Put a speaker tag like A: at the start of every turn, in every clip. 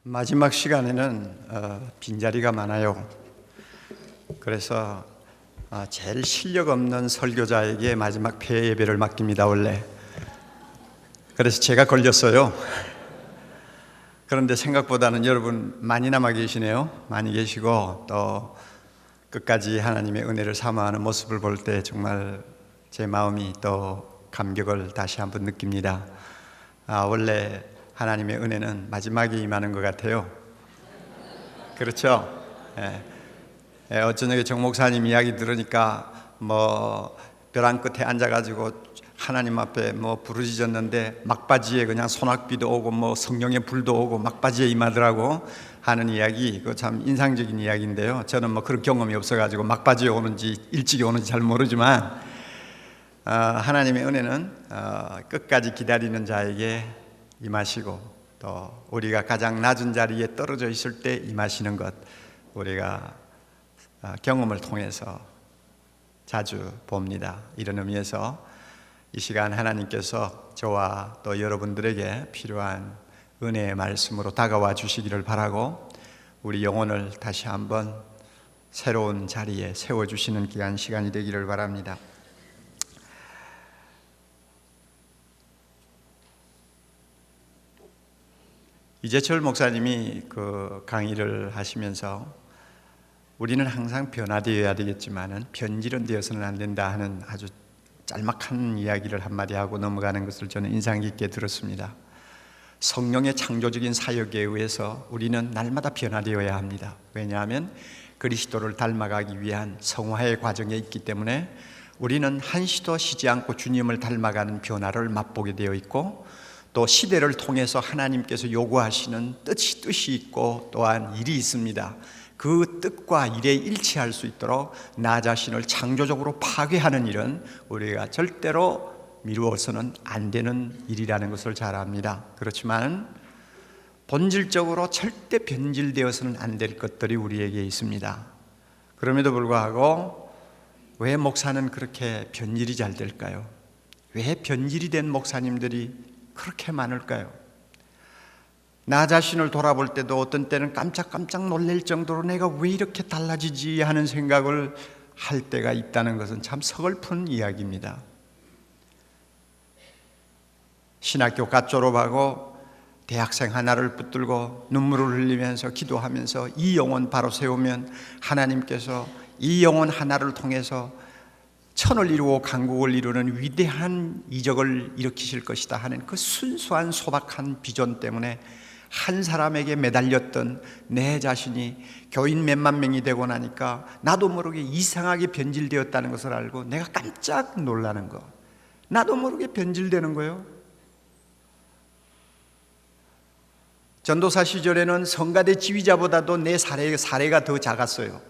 A: 마지막 시간에는 빈자리가 많아요. 그래서 제일 실력 없는 설교자에게 마지막 폐 예배를 맡깁니다, 원래. 그래서 제가 걸렸어요. 그런데 생각보다는 여러분 많이 남아 계시네요. 많이 계시고 또 끝까지 하나님의 은혜를 사모하는 모습을 볼 때 정말 제 마음이 또 감격을 다시 한번 느낍니다. 원래 하나님의 은혜는 마지막에 임하는 것 같아요. 그렇죠? 어쩌냐고 정 목사님 이야기 들으니까 벼랑 끝에 앉아가지고 하나님 앞에 부르짖었는데 막바지에 그냥 소낙비도 오고 성령의 불도 오고 막바지에 임하더라고 하는 이야기, 그거 참 인상적인 이야기인데요. 저는 그런 경험이 없어가지고 막바지에 오는지 일찍이 오는지 잘 모르지만 하나님의 은혜는 끝까지 기다리는 자에게 임하시고 또 우리가 가장 낮은 자리에 떨어져 있을 때 임하시는 것, 우리가 경험을 통해서 자주 봅니다. 이런 의미에서 이 시간 하나님께서 저와 또 여러분들에게 필요한 은혜의 말씀으로 다가와 주시기를 바라고 우리 영혼을 다시 한번 새로운 자리에 세워주시는 귀한 시간이 되기를 바랍니다. 이재철 목사님이 그 강의를 하시면서 우리는 항상 변화되어야 되겠지만은 변질은 되어서는 안 된다 하는 아주 짤막한 이야기를 한마디 하고 넘어가는 것을 저는 인상 깊게 들었습니다. 성령의 창조적인 사역에 의해서 우리는 날마다 변화되어야 합니다. 왜냐하면 그리스도를 닮아가기 위한 성화의 과정에 있기 때문에 우리는 한시도 쉬지 않고 주님을 닮아가는 변화를 맛보게 되어 있고, 또 시대를 통해서 하나님께서 요구하시는 뜻이 있고 또한 일이 있습니다. 그 뜻과 일에 일치할 수 있도록 나 자신을 창조적으로 파괴하는 일은 우리가 절대로 미루어서는 안 되는 일이라는 것을 잘 압니다. 그렇지만 본질적으로 절대 변질되어서는 안 될 것들이 우리에게 있습니다. 그럼에도 불구하고 왜 목사는 그렇게 변질이 잘 될까요? 왜 변질이 된 목사님들이 그렇게 많을까요? 나 자신을 돌아볼 때도 어떤 때는 깜짝깜짝 놀랄 정도로 내가 왜 이렇게 달라지지 하는 생각을 할 때가 있다는 것은 참 서글픈 이야기입니다. 신학교 갓 졸업하고 대학생 하나를 붙들고 눈물을 흘리면서 기도하면서 이 영혼 바로 세우면 하나님께서 이 영혼 하나를 통해서 천을 이루고 강국을 이루는 위대한 이적을 일으키실 것이다 하는 그 순수한 소박한 비전 때문에 한 사람에게 매달렸던 내 자신이 교인 몇만 명이 되고 나니까 나도 모르게 이상하게 변질되었다는 것을 알고 내가 깜짝 놀라는 거, 나도 모르게 변질되는 거예요. 전도사 시절에는 성가대 지휘자보다도 내 사례가 더 작았어요.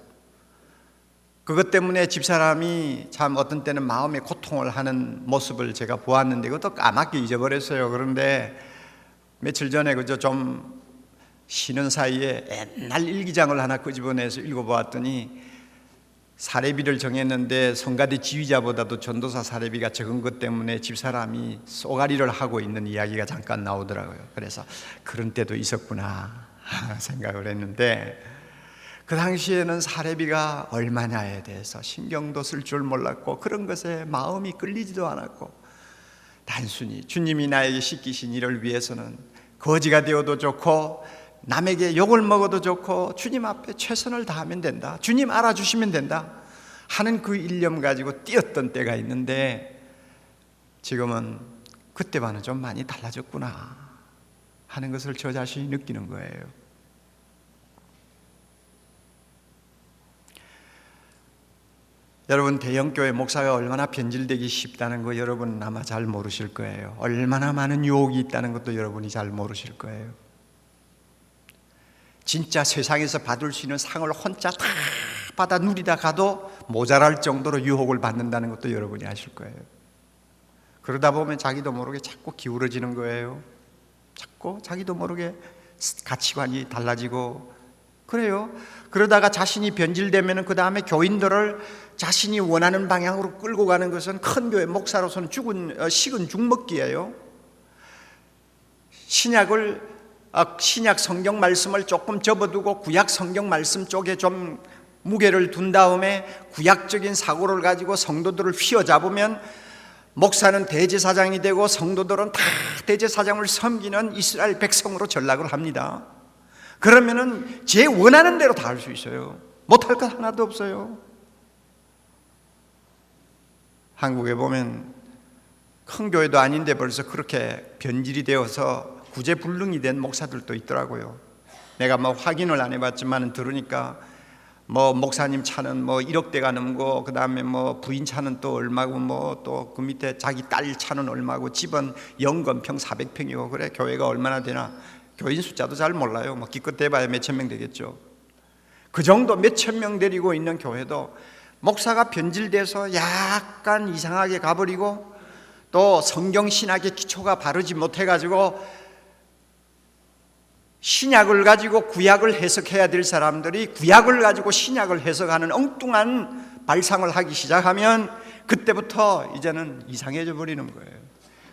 A: 그것 때문에 집사람이 참 어떤 때는 마음의 고통을 하는 모습을 제가 보았는데 그것도 까맣게 잊어버렸어요. 그런데 며칠 전에 좀 쉬는 사이에 옛날 일기장을 하나 끄집어내서 읽어보았더니 사례비를 정했는데 성가대 지휘자보다도 전도사 사례비가 적은 것 때문에 집사람이 쏘가리를 하고 있는 이야기가 잠깐 나오더라고요. 그래서 그런 때도 있었구나 생각을 했는데, 그 당시에는 사례비가 얼마냐에 대해서 신경도 쓸 줄 몰랐고 그런 것에 마음이 끌리지도 않았고, 단순히 주님이 나에게 시키신 일을 위해서는 거지가 되어도 좋고 남에게 욕을 먹어도 좋고 주님 앞에 최선을 다하면 된다, 주님 알아주시면 된다 하는 그 일념 가지고 뛰었던 때가 있는데, 지금은 그때와는 좀 많이 달라졌구나 하는 것을 저 자신이 느끼는 거예요. 여러분, 대형교회 목사가 얼마나 변질되기 쉽다는 거 여러분은 아마 잘 모르실 거예요. 얼마나 많은 유혹이 있다는 것도 여러분이 잘 모르실 거예요. 진짜 세상에서 받을 수 있는 상을 혼자 다 받아 누리다 가도 모자랄 정도로 유혹을 받는다는 것도 여러분이 아실 거예요. 그러다 보면 자기도 모르게 자꾸 기울어지는 거예요. 자꾸 자기도 모르게 가치관이 달라지고 그래요. 그러다가 자신이 변질되면 그 다음에 교인들을 자신이 원하는 방향으로 끌고 가는 것은 큰 교회 목사로서는 식은 죽먹기예요. 신약을 신약 성경 말씀을 조금 접어두고 구약 성경 말씀 쪽에 좀 무게를 둔 다음에 구약적인 사고를 가지고 성도들을 휘어잡으면 목사는 대제사장이 되고 성도들은 다 대제사장을 섬기는 이스라엘 백성으로 전락을 합니다. 그러면은 제 원하는 대로 다 할 수 있어요. 못할 것 하나도 없어요. 한국에 보면 큰 교회도 아닌데 벌써 그렇게 변질이 되어서 구제불능이 된 목사들도 있더라고요. 내가 뭐 확인을 안 해봤지만 들으니까 뭐 목사님 차는 뭐 1억대가 넘고 그 다음에 뭐 부인 차는 또 얼마고 뭐 또 그 밑에 자기 딸 차는 얼마고 집은 연건평 400평이고 그래 교회가 얼마나 되나 교인 숫자도 잘 몰라요. 뭐 기껏 대봐야 몇천 명 되겠죠. 그 정도 몇천 명 데리고 있는 교회도 목사가 변질돼서 약간 이상하게 가버리고 또 성경신학의 기초가 바르지 못해가지고 신약을 가지고 구약을 해석해야 될 사람들이 구약을 가지고 신약을 해석하는 엉뚱한 발상을 하기 시작하면 그때부터 이제는 이상해져 버리는 거예요.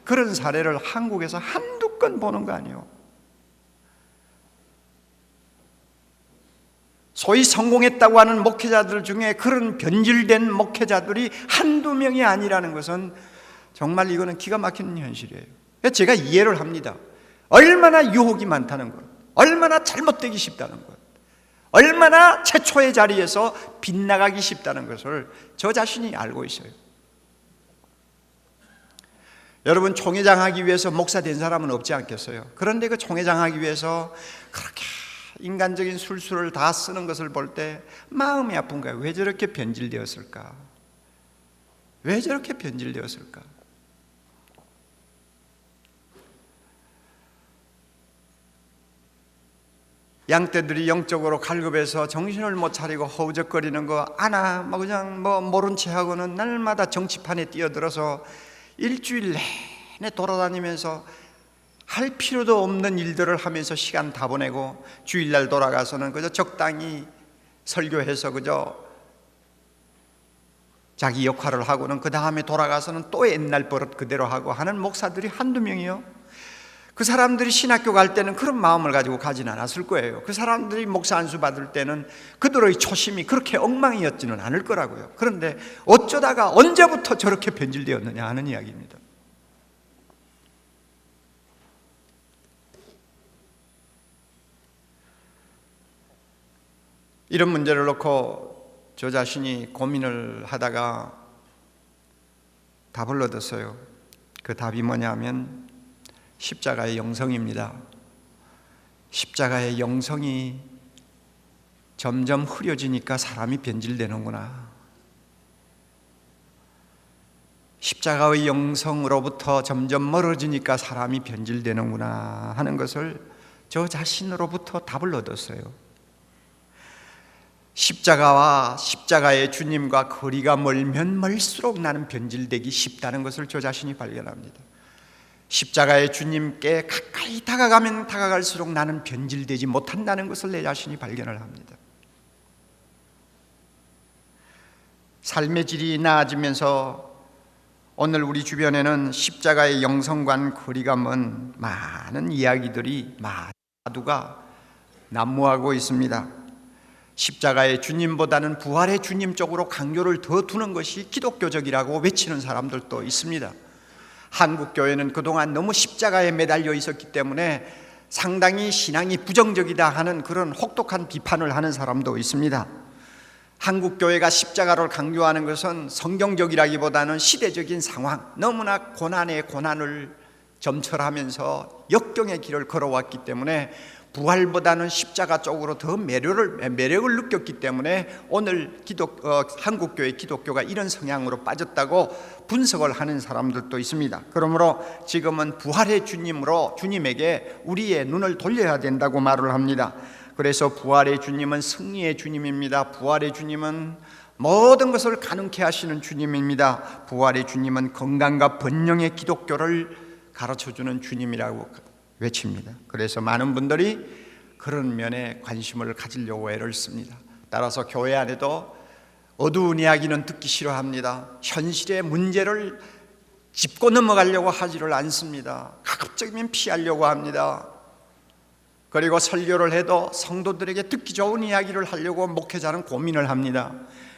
A: 그런 사례를 한국에서 한두 건 보는 거 아니에요. 소위 성공했다고 하는 목회자들 중에 그런 변질된 목회자들이 한두 명이 아니라는 것은 정말 이거는 기가 막히는 현실이에요. 제가 이해를 합니다. 얼마나 유혹이 많다는 것, 얼마나 잘못되기 쉽다는 것, 얼마나 최초의 자리에서 빗나가기 쉽다는 것을 저 자신이 알고 있어요. 여러분, 총회장 하기 위해서 목사 된 사람은 없지 않겠어요? 그런데 그 총회장 하기 위해서 그렇게 인간적인 술수를 다 쓰는 것을 볼 때 마음이 아픈 거예요. 왜 저렇게 변질되었을까? 왜 저렇게 변질되었을까? 양떼들이 영적으로 갈급해서 정신을 못 차리고 허우적거리는 거 아나 뭐 그냥 뭐 모른 채 하고는 날마다 정치판에 뛰어들어서 일주일 내내 돌아다니면서 할 필요도 없는 일들을 하면서 시간 다 보내고 주일날 돌아가서는 그저 적당히 설교해서 그저 자기 역할을 하고는 그 다음에 돌아가서는 또 옛날 버릇 그대로 하고 하는 목사들이 한두 명이요. 그 사람들이 신학교 갈 때는 그런 마음을 가지고 가진 않았을 거예요. 그 사람들이 목사 안수 받을 때는 그들의 초심이 그렇게 엉망이었지는 않을 거라고요. 그런데 어쩌다가 언제부터 저렇게 변질되었느냐 하는 이야기입니다. 이런 문제를 놓고 저 자신이 고민을 하다가 답을 얻었어요. 그 답이 뭐냐면 십자가의 영성입니다. 십자가의 영성이 점점 흐려지니까 사람이 변질되는구나. 십자가의 영성으로부터 점점 멀어지니까 사람이 변질되는구나 하는 것을 저 자신으로부터 답을 얻었어요. 십자가와 십자가의 주님과 거리가 멀면 멀수록 나는 변질되기 쉽다는 것을 저 자신이 발견합니다. 십자가의 주님께 가까이 다가가면 다가갈수록 나는 변질되지 못한다는 것을 내 자신이 발견을 합니다. 삶의 질이 나아지면서 오늘 우리 주변에는 십자가의 영성과 거리가 먼 많은 이야기들이 마두가 난무하고 있습니다. 십자가의 주님보다는 부활의 주님 쪽으로 강조를 더 두는 것이 기독교적이라고 외치는 사람들도 있습니다. 한국 교회는 그동안 너무 십자가에 매달려 있었기 때문에 상당히 신앙이 부정적이다 하는 그런 혹독한 비판을 하는 사람도 있습니다. 한국 교회가 십자가를 강조하는 것은 성경적이라기보다는 시대적인 상황, 너무나 고난에 고난을 점철하면서 역경의 길을 걸어왔기 때문에 부활보다는 십자가 쪽으로 더 매력을 느꼈기 때문에 오늘 한국교회 기독교가 이런 성향으로 빠졌다고 분석을 하는 사람들도 있습니다. 그러므로 지금은 부활의 주님으로 주님에게 우리의 눈을 돌려야 된다고 말을 합니다. 그래서 부활의 주님은 승리의 주님입니다. 부활의 주님은 모든 것을 가능케 하시는 주님입니다. 부활의 주님은 건강과 번영의 기독교를 가르쳐주는 주님이라고 외칩니다. 그래서 많은 분들이 그런 면에 관심을 가지려고 애를 씁니다. 따라서 교회 안에도 어두운 이야기는 듣기 싫어합니다. 현실의 문제를 짚고 넘어가려고 하지를 않습니다. 가급적이면 피하려고 합니다. 그리고 설교를 해도 성도들에게 듣기 좋은 이야기를 하려고 목회자는 고민을 합니다.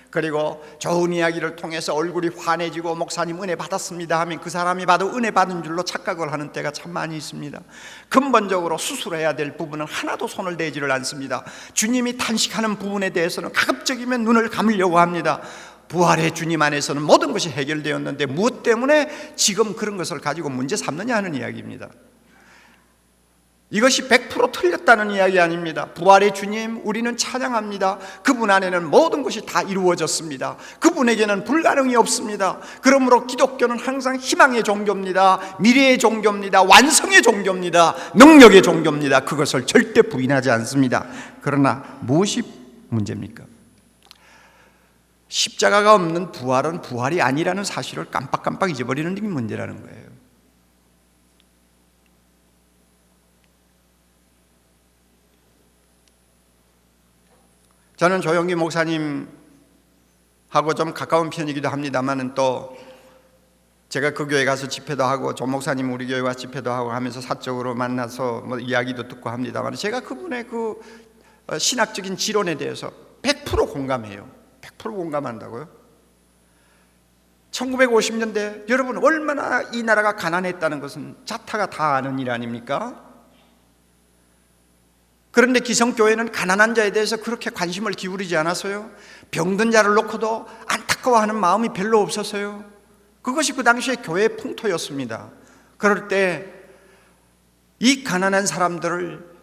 A: 그리고 좋은 이야기를 통해서 얼굴이 환해지고 목사님 은혜 받았습니다 하면 그 사람이 봐도 은혜 받은 줄로 착각을 하는 때가 참 많이 있습니다. 근본적으로 수술해야 될 부분은 하나도 손을 대지를 않습니다. 주님이 탄식하는 부분에 대해서는 가급적이면 눈을 감으려고 합니다. 부활의 주님 안에서는 모든 것이 해결되었는데 무엇 때문에 지금 그런 것을 가지고 문제 삼느냐 하는 이야기입니다. 이것이 100% 틀렸다는 이야기 아닙니다. 부활의 주님 우리는 찬양합니다. 그분 안에는 모든 것이 다 이루어졌습니다. 그분에게는 불가능이 없습니다. 그러므로 기독교는 항상 희망의 종교입니다. 미래의 종교입니다. 완성의 종교입니다. 능력의 종교입니다. 그것을 절대 부인하지 않습니다. 그러나 무엇이 문제입니까? 십자가가 없는 부활은 부활이 아니라는 사실을 깜빡깜빡 잊어버리는 게 문제라는 거예요. 저는 조영기 목사님하고 좀 가까운 편이기도 합니다만은 또 제가 그 교회 가서 집회도 하고 조 목사님 우리 교회 와서 집회도 하고 하면서 사적으로 만나서 뭐 이야기도 듣고 합니다만 제가 그분의 그 신학적인 지론에 대해서 100% 공감해요. 100% 공감한다고요? 1950년대 여러분 얼마나 이 나라가 가난했다는 것은 자타가 다 아는 일 아닙니까? 그런데 기성교회는 가난한 자에 대해서 그렇게 관심을 기울이지 않았어요. 병든 자를 놓고도 안타까워하는 마음이 별로 없었어요. 그것이 그 당시에 교회의 풍토였습니다. 그럴 때 이 가난한 사람들을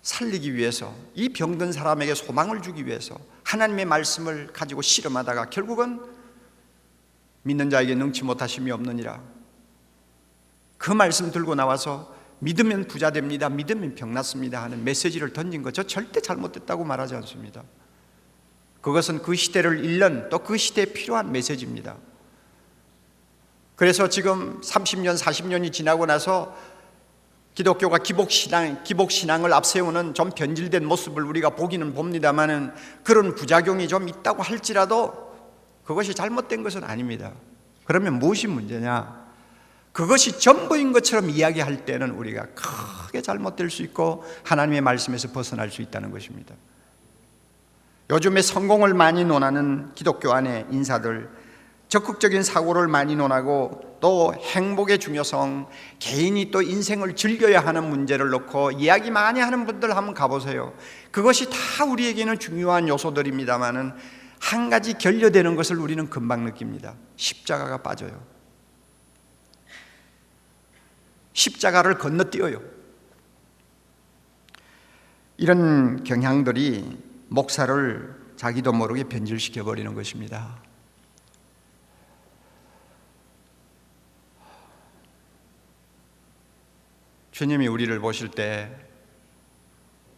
A: 살리기 위해서, 이 병든 사람에게 소망을 주기 위해서 하나님의 말씀을 가지고 씨름하다가 결국은 믿는 자에게 능치 못하심이 없느니라, 그 말씀 들고 나와서 믿으면 부자 됩니다, 믿으면 병 낫습니다 하는 메시지를 던진 것, 저 절대 잘못됐다고 말하지 않습니다. 그것은 그 시대를 읽는, 또 그 시대에 필요한 메시지입니다. 그래서 지금 30년, 40년이 지나고 나서 기독교가 기복신앙을 앞세우는 좀 변질된 모습을 우리가 보기는 봅니다만은 그런 부작용이 좀 있다고 할지라도 그것이 잘못된 것은 아닙니다. 그러면 무엇이 문제냐? 그것이 전부인 것처럼 이야기할 때는 우리가 크게 잘못될 수 있고 하나님의 말씀에서 벗어날 수 있다는 것입니다. 요즘에 성공을 많이 논하는 기독교 안의 인사들, 적극적인 사고를 많이 논하고 또 행복의 중요성, 개인이 또 인생을 즐겨야 하는 문제를 놓고 이야기 많이 하는 분들 한번 가보세요. 그것이 다 우리에게는 중요한 요소들입니다만은 한 가지 결여되는 것을 우리는 금방 느낍니다. 십자가가 빠져요. 십자가를 건너뛰어요. 이런 경향들이 목사를 자기도 모르게 변질시켜 버리는 것입니다. 주님이 우리를 보실 때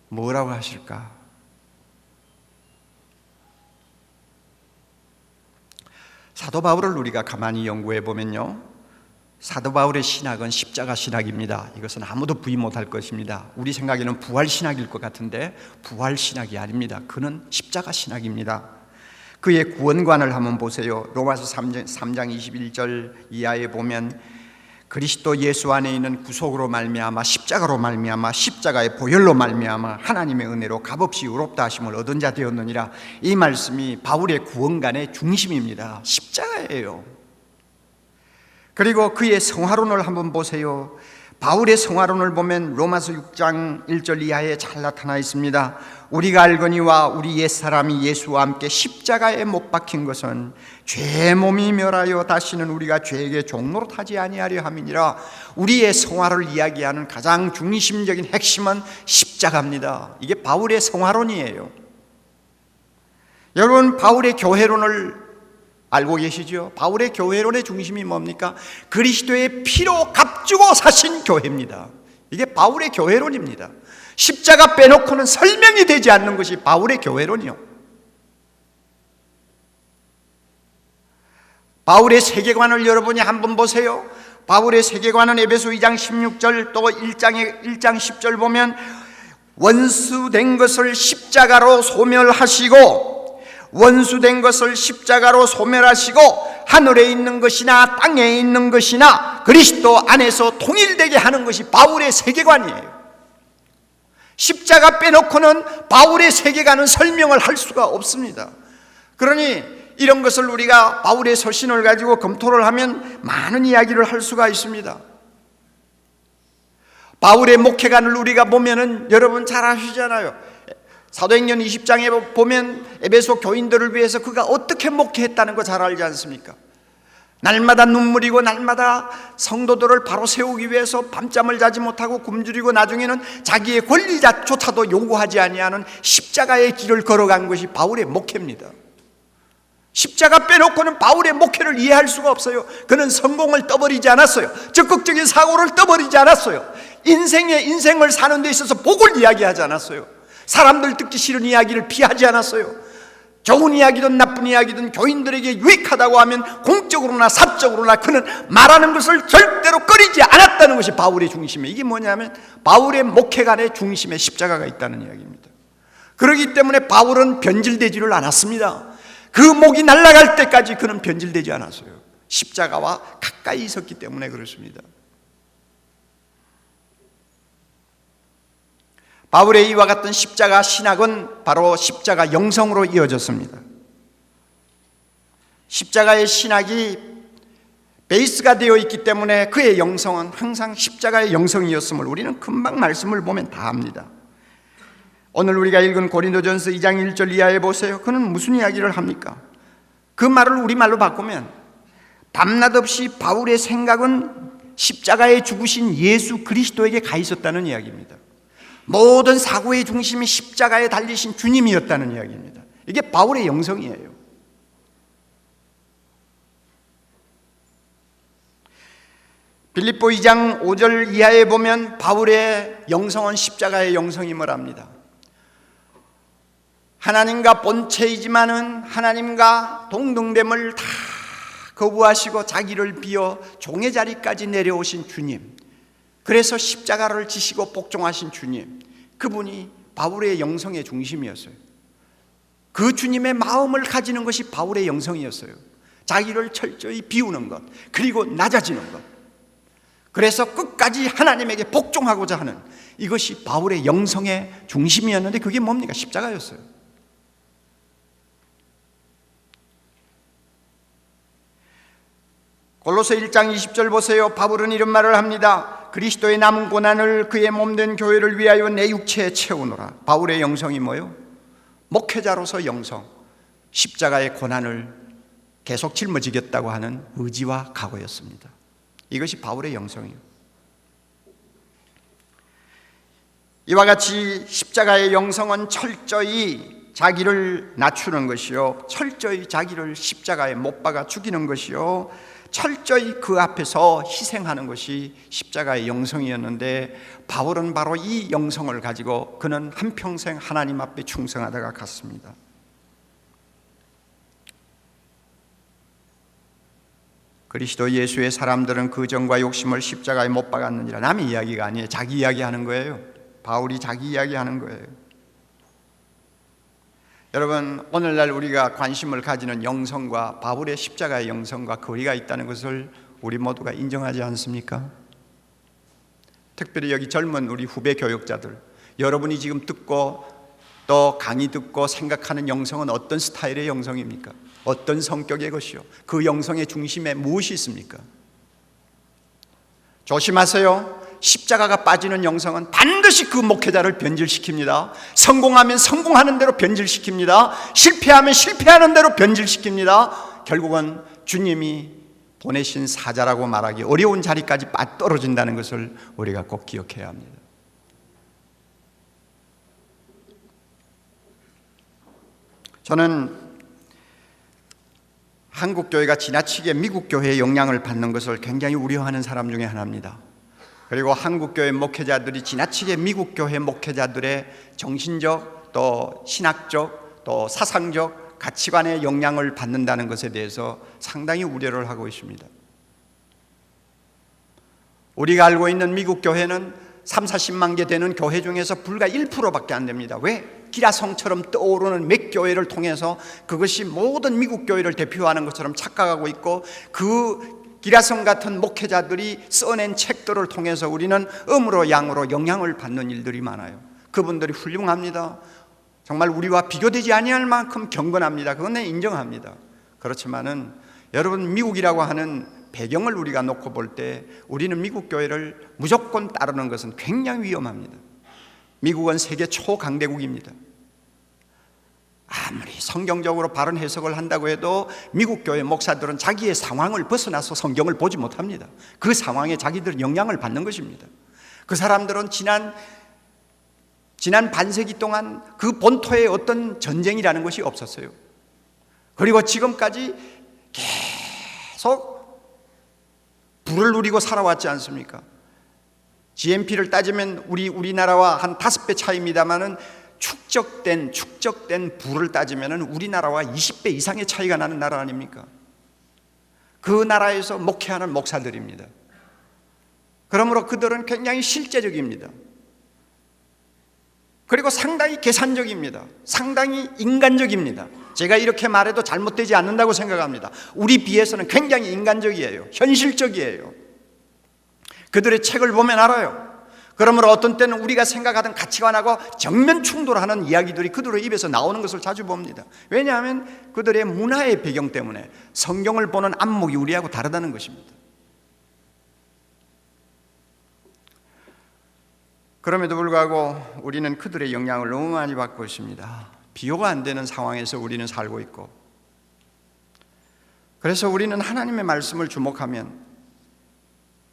A: 뭐라고 하실까? 사도 바울을 우리가 가만히 연구해 보면요, 사도 바울의 신학은 십자가 신학입니다. 이것은 아무도 부인 못할 것입니다. 우리 생각에는 부활 신학일 것 같은데 부활 신학이 아닙니다. 그는 십자가 신학입니다. 그의 구원관을 한번 보세요. 로마서 3장 21절 이하에 보면 그리스도 예수 안에 있는 구속으로 말미암아 십자가로 말미암아 십자가의 보혈로 말미암아 하나님의 은혜로 값없이 의롭다 하심을 얻은 자 되었느니라. 이 말씀이 바울의 구원관의 중심입니다. 십자가예요. 그리고 그의 성화론을 한번 보세요. 바울의 성화론을 보면 로마서 6장 1절 이하에 잘 나타나 있습니다. 우리가 알거니와 우리 옛사람이 예수와 함께 십자가에 못 박힌 것은 죄의 몸이 멸하여 다시는 우리가 죄에게 종노릇하지 아니하려 함이니라. 우리의 성화를 이야기하는 가장 중심적인 핵심은 십자가입니다. 이게 바울의 성화론이에요. 여러분, 바울의 교회론을 알고 계시죠? 바울의 교회론의 중심이 뭡니까? 그리스도의 피로 값주고 사신 교회입니다. 이게 바울의 교회론입니다. 십자가 빼놓고는 설명이 되지 않는 것이 바울의 교회론이요. 바울의 세계관을 여러분이 한번 보세요. 바울의 세계관은 에베소 2장 16절 또 1장 10절 보면 원수된 것을 십자가로 소멸하시고, 원수된 것을 십자가로 소멸하시고 하늘에 있는 것이나 땅에 있는 것이나 그리스도 안에서 통일되게 하는 것이 바울의 세계관이에요. 십자가 빼놓고는 바울의 세계관은 설명을 할 수가 없습니다. 그러니 이런 것을 우리가 바울의 서신을 가지고 검토를 하면 많은 이야기를 할 수가 있습니다. 바울의 목회관을 우리가 보면은 여러분 잘 아시잖아요. 사도행전 20장에 보면 에베소 교인들을 위해서 그가 어떻게 목회했다는 거 잘 알지 않습니까? 날마다 눈물이고 날마다 성도들을 바로 세우기 위해서 밤잠을 자지 못하고 굶주리고 나중에는 자기의 권리조차도 요구하지 아니하는 십자가의 길을 걸어간 것이 바울의 목회입니다. 십자가 빼놓고는 바울의 목회를 이해할 수가 없어요. 그는 성공을 떠버리지 않았어요. 적극적인 사고를 떠버리지 않았어요. 인생을 사는 데 있어서 복을 이야기하지 않았어요. 사람들 듣기 싫은 이야기를 피하지 않았어요. 좋은 이야기든 나쁜 이야기든 교인들에게 유익하다고 하면 공적으로나 사적으로나 그는 말하는 것을 절대로 꺼리지 않았다는 것이 바울의 중심에, 이게 뭐냐면 바울의 목회관의 중심에 십자가가 있다는 이야기입니다. 그렇기 때문에 바울은 변질되지를 않았습니다. 그 목이 날아갈 때까지 그는 변질되지 않았어요. 십자가와 가까이 있었기 때문에 그렇습니다. 바울의 이와 같은 십자가 신학은 바로 십자가 영성으로 이어졌습니다. 십자가의 신학이 베이스가 되어 있기 때문에 그의 영성은 항상 십자가의 영성이었음을 우리는 금방 말씀을 보면 다 압니다. 오늘 우리가 읽은 고린도전서 2장 1절 이하에 보세요. 그는 무슨 이야기를 합니까? 그 말을 우리말로 바꾸면 밤낮 없이 바울의 생각은 십자가에 죽으신 예수 그리스도에게 가 있었다는 이야기입니다. 모든 사고의 중심이 십자가에 달리신 주님이었다는 이야기입니다. 이게 바울의 영성이에요. 빌립보 2장 5절 이하에 보면 바울의 영성은 십자가의 영성임을 합니다. 하나님과 본체이지만은 하나님과 동등됨을 다 거부하시고 자기를 비워 종의 자리까지 내려오신 주님, 그래서 십자가를 지시고 복종하신 주님, 그분이 바울의 영성의 중심이었어요. 그 주님의 마음을 가지는 것이 바울의 영성이었어요. 자기를 철저히 비우는 것, 그리고 낮아지는 것, 그래서 끝까지 하나님에게 복종하고자 하는, 이것이 바울의 영성의 중심이었는데 그게 뭡니까? 십자가였어요. 골로새 1장 20절 보세요. 바울은 이런 말을 합니다. 그리스도의 남은 고난을 그의 몸된 교회를 위하여 내 육체에 채우노라. 바울의 영성이 뭐예요? 목회자로서 영성, 십자가의 고난을 계속 짊어지겠다고 하는 의지와 각오였습니다. 이것이 바울의 영성이에요. 이와 같이 십자가의 영성은 철저히 자기를 낮추는 것이요, 철저히 자기를 십자가에 못 박아 죽이는 것이요, 철저히 그 앞에서 희생하는 것이 십자가의 영성이었는데, 바울은 바로 이 영성을 가지고 그는 한평생 하나님 앞에 충성하다가 갔습니다. 그리스도 예수의 사람들은 그 정과 욕심을 십자가에 못 박았느니라. 남의 이야기가 아니에요. 자기 이야기하는 거예요. 바울이 자기 이야기하는 거예요. 여러분, 오늘날 우리가 관심을 가지는 영성과 바울의 십자가의 영성과 거리가 있다는 것을 우리 모두가 인정하지 않습니까? 특별히 여기 젊은 우리 후배 교육자들, 여러분이 지금 듣고 또 강의 듣고 생각하는 영성은 어떤 스타일의 영성입니까? 어떤 성격의 것이요? 그 영성의 중심에 무엇이 있습니까? 조심하세요. 십자가가 빠지는 영성은 반드시 그 목회자를 변질시킵니다. 성공하면 성공하는 대로 변질시킵니다. 실패하면 실패하는 대로 변질시킵니다. 결국은 주님이 보내신 사자라고 말하기 어려운 자리까지 떨어진다는 것을 우리가 꼭 기억해야 합니다. 저는 한국 교회가 지나치게 미국 교회의 영향을 받는 것을 굉장히 우려하는 사람 중에 하나입니다. 그리고 한국 교회 목회자들이 지나치게 미국 교회 목회자들의 정신적 또 신학적 또 사상적 가치관의 영향을 받는다는 것에 대해서 상당히 우려를 하고 있습니다. 우리가 알고 있는 미국 교회는 3, 40만 개 되는 교회 중에서 불과 1%밖에 안 됩니다. 왜? 기라성처럼 떠오르는 몇 교회를 통해서 그것이 모든 미국 교회를 대표하는 것처럼 착각하고 있고, 그 기라성 같은 목회자들이 써낸 책들을 통해서 우리는 음으로 양으로 영향을 받는 일들이 많아요. 그분들이 훌륭합니다. 정말 우리와 비교되지 아니할 만큼 경건합니다. 그건 내가 인정합니다. 그렇지만은 여러분, 미국이라고 하는 배경을 우리가 놓고 볼 때 우리는 미국 교회를 무조건 따르는 것은 굉장히 위험합니다. 미국은 세계 초강대국입니다. 아무리 성경적으로 바른 해석을 한다고 해도 미국 교회 목사들은 자기의 상황을 벗어나서 성경을 보지 못합니다. 그 상황에 자기들은 영향을 받는 것입니다. 그 사람들은 지난 반세기 동안 그 본토에 어떤 전쟁이라는 것이 없었어요. 그리고 지금까지 계속 부를 누리고 살아왔지 않습니까? GNP를 따지면 우리나라와 한 5배 차이입니다만은 축적된 부를 따지면 우리나라와 20배 이상의 차이가 나는 나라 아닙니까? 그 나라에서 목회하는 목사들입니다. 그러므로 그들은 굉장히 실제적입니다. 그리고 상당히 계산적입니다. 상당히 인간적입니다. 제가 이렇게 말해도 잘못되지 않는다고 생각합니다. 우리 비해서는 굉장히 인간적이에요. 현실적이에요. 그들의 책을 보면 알아요. 그러므로 어떤 때는 우리가 생각하던 가치관하고 정면 충돌하는 이야기들이 그들의 입에서 나오는 것을 자주 봅니다. 왜냐하면 그들의 문화의 배경 때문에 성경을 보는 안목이 우리하고 다르다는 것입니다. 그럼에도 불구하고 우리는 그들의 영향을 너무 많이 받고 있습니다. 비교가 안 되는 상황에서 우리는 살고 있고, 그래서 우리는 하나님의 말씀을 주목하면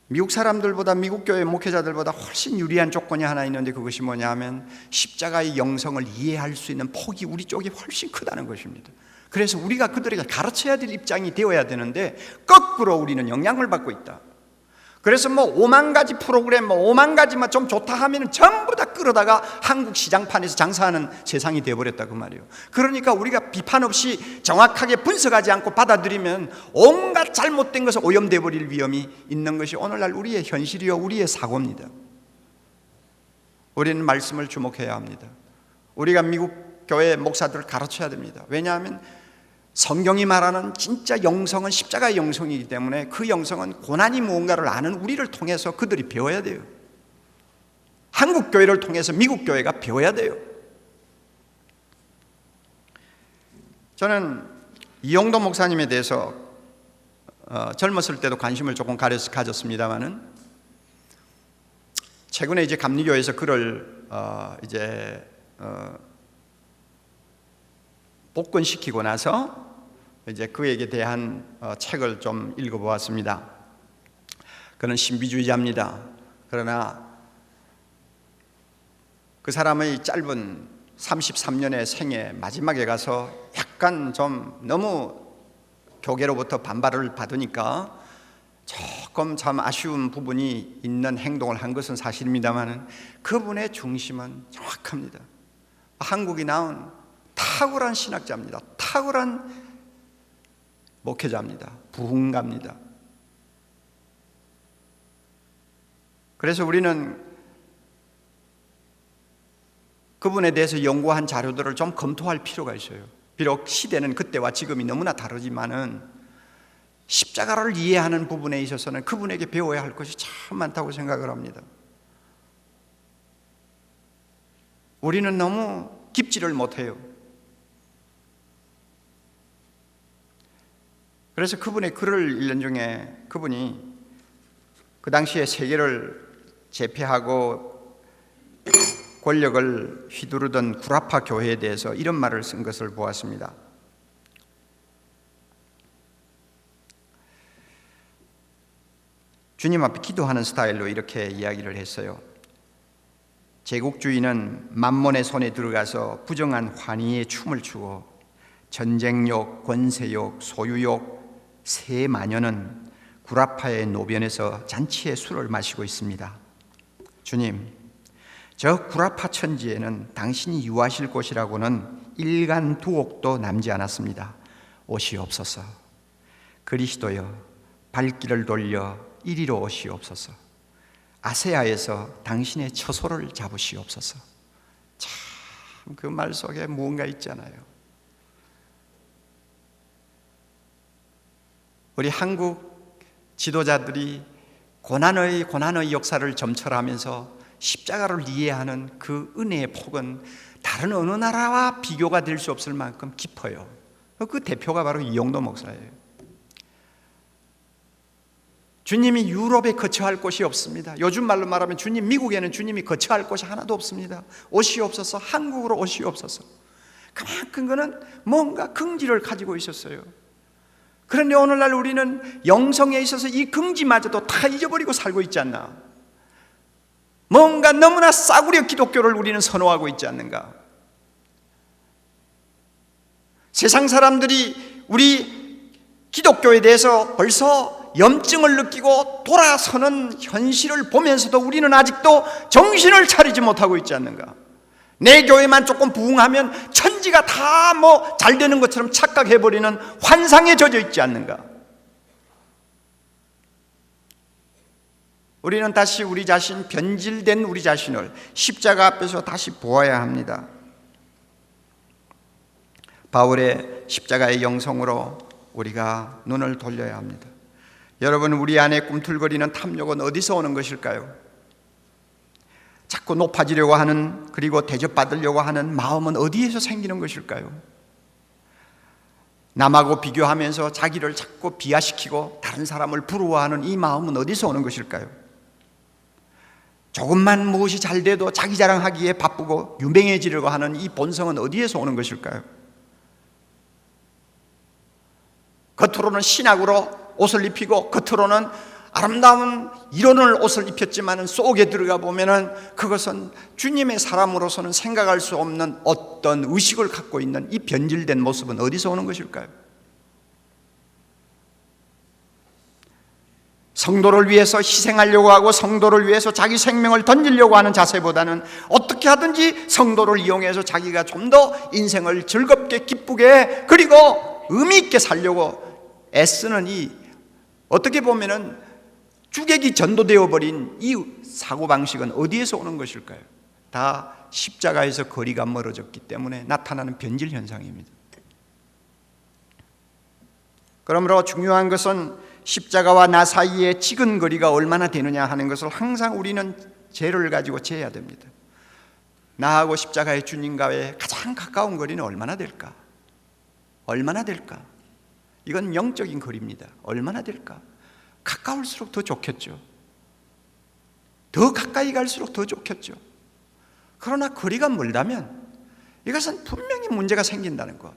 A: 미국 사람들보다, 미국 교회 목회자들보다 훨씬 유리한 조건이 하나 있는데, 그것이 뭐냐 하면 십자가의 영성을 이해할 수 있는 폭이 우리 쪽이 훨씬 크다는 것입니다. 그래서 우리가 그들에게 가르쳐야 될 입장이 되어야 되는데 거꾸로 우리는 영향을 받고 있다. 그래서 5만 가지 프로그램, 5만 가지만 좀 좋다 하면 전부 다 끌어다가 한국 시장판에서 장사하는 세상이 되어버렸다 그 말이에요. 그러니까 우리가 비판 없이 정확하게 분석하지 않고 받아들이면 온갖 잘못된 것을 오염되어 버릴 위험이 있는 것이 오늘날 우리의 현실이요, 우리의 사고입니다. 우리는 말씀을 주목해야 합니다. 우리가 미국 교회 목사들을 가르쳐야 됩니다. 왜냐하면 성경이 말하는 진짜 영성은 십자가의 영성이기 때문에 그 영성은 고난이 무언가를 아는 우리를 통해서 그들이 배워야 돼요. 한국 교회를 통해서 미국 교회가 배워야 돼요. 저는 이용도 목사님에 대해서 젊었을 때도 관심을 조금 가졌습니다만은 최근에 이제 감리교회에서 그를 복권시키고 나서 이제 그에게 대한 책을 좀 읽어보았습니다. 그는 신비주의자입니다. 그러나 그 사람의 짧은 33년의 생애 마지막에 가서 약간 좀 너무 교계로부터 반발을 받으니까 조금 참 아쉬운 부분이 있는 행동을 한 것은 사실입니다만 그분의 중심은 정확합니다. 한국이 낳은 탁월한 신학자입니다. 탁월한 목회자입니다. 부흥가입니다. 그래서 우리는 그분에 대해서 연구한 자료들을 좀 검토할 필요가 있어요. 비록 시대는 그때와 지금이 너무나 다르지만은 십자가를 이해하는 부분에 있어서는 그분에게 배워야 할 것이 참 많다고 생각을 합니다. 우리는 너무 깊지를 못해요. 그래서 그분의 글을 읽는 중에 그분이 그 당시에 세계를 제패하고 권력을 휘두르던 구라파 교회에 대해서 이런 말을 쓴 것을 보았습니다. 주님 앞에 기도하는 스타일로 이렇게 이야기를 했어요. 제국주의는 만몬의 손에 들어가서 부정한 환희의 춤을 추고 전쟁욕, 권세욕, 소유욕, 새 마녀는 구라파의 노변에서 잔치의 술을 마시고 있습니다. 주님, 저 구라파 천지에는 당신이 유하실 곳이라고는 일간 두옥도 남지 않았습니다. 오시옵소서. 그리스도여, 발길을 돌려 이리로 오시옵소서. 아세아에서 당신의 처소를 잡으시옵소서. 참 그 말 속에 무언가 있잖아요. 우리 한국 지도자들이 고난의 역사를 점철하면서 십자가를 이해하는 그 은혜의 폭은 다른 어느 나라와 비교가 될 수 없을 만큼 깊어요. 그 대표가 바로 이영도 목사예요. 주님이 유럽에 거처할 곳이 없습니다. 요즘 말로 말하면 미국에는 주님이 거처할 곳이 하나도 없습니다. 오시옵소서, 한국으로 오시옵소서. 그만큼 그는 뭔가 긍지를 가지고 있었어요. 그런데 오늘날 우리는 영성에 있어서 이 긍지마저도 다 잊어버리고 살고 있지 않나? 뭔가 너무나 싸구려 기독교를 우리는 선호하고 있지 않는가? 세상 사람들이 우리 기독교에 대해서 벌써 염증을 느끼고 돌아서는 현실을 보면서도 우리는 아직도 정신을 차리지 못하고 있지 않는가? 내 교회만 조금 부흥하면 천지가 다 잘 되는 것처럼 착각해버리는 환상에 젖어 있지 않는가? 우리는 다시 우리 자신, 변질된 우리 자신을 십자가 앞에서 다시 보아야 합니다. 바울의 십자가의 영성으로 우리가 눈을 돌려야 합니다. 여러분, 우리 안에 꿈틀거리는 탐욕은 어디서 오는 것일까요? 자꾸 높아지려고 하는, 그리고 대접받으려고 하는 마음은 어디에서 생기는 것일까요? 남하고 비교하면서 자기를 자꾸 비하시키고 다른 사람을 부러워하는 이 마음은 어디서 오는 것일까요? 조금만 무엇이 잘 돼도 자기 자랑하기에 바쁘고 유명해지려고 하는 이 본성은 어디에서 오는 것일까요? 겉으로는 신학으로 옷을 입히고 겉으로는 아름다운 이론을 옷을 입혔지만 속에 들어가 보면은 그것은 주님의 사람으로서는 생각할 수 없는 어떤 의식을 갖고 있는 이 변질된 모습은 어디서 오는 것일까요? 성도를 위해서 희생하려고 하고 성도를 위해서 자기 생명을 던지려고 하는 자세보다는 어떻게 하든지 성도를 이용해서 자기가 좀 더 인생을 즐겁게 기쁘게 그리고 의미 있게 살려고 애쓰는 이 어떻게 보면은 주객이 전도되어 버린 이 사고방식은 어디에서 오는 것일까요? 다 십자가에서 거리가 멀어졌기 때문에 나타나는 변질 현상입니다. 그러므로 중요한 것은 십자가와 나 사이의 찍은 거리가 얼마나 되느냐 하는 것을 항상 우리는 재를 가지고 재야 됩니다. 나하고 십자가의 주님과의 가장 가까운 거리는 얼마나 될까? 얼마나 될까? 이건 영적인 거리입니다. 얼마나 될까? 가까울수록 더 좋겠죠. 더 가까이 갈수록 더 좋겠죠. 그러나 거리가 멀다면 이것은 분명히 문제가 생긴다는 것.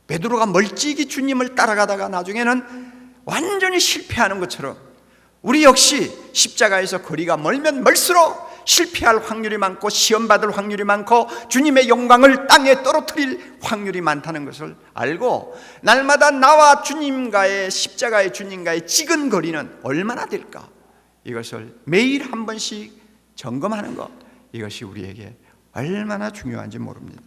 A: 베드로가 멀찍이 주님을 따라가다가 나중에는 완전히 실패하는 것처럼 우리 역시 십자가에서 거리가 멀면 멀수록 실패할 확률이 많고 시험받을 확률이 많고 주님의 영광을 땅에 떨어뜨릴 확률이 많다는 것을 알고 날마다 나와 주님과의 십자가의 주님과의 찍은 거리는 얼마나 될까? 이것을 매일 한 번씩 점검하는 것, 이것이 우리에게 얼마나 중요한지 모릅니다.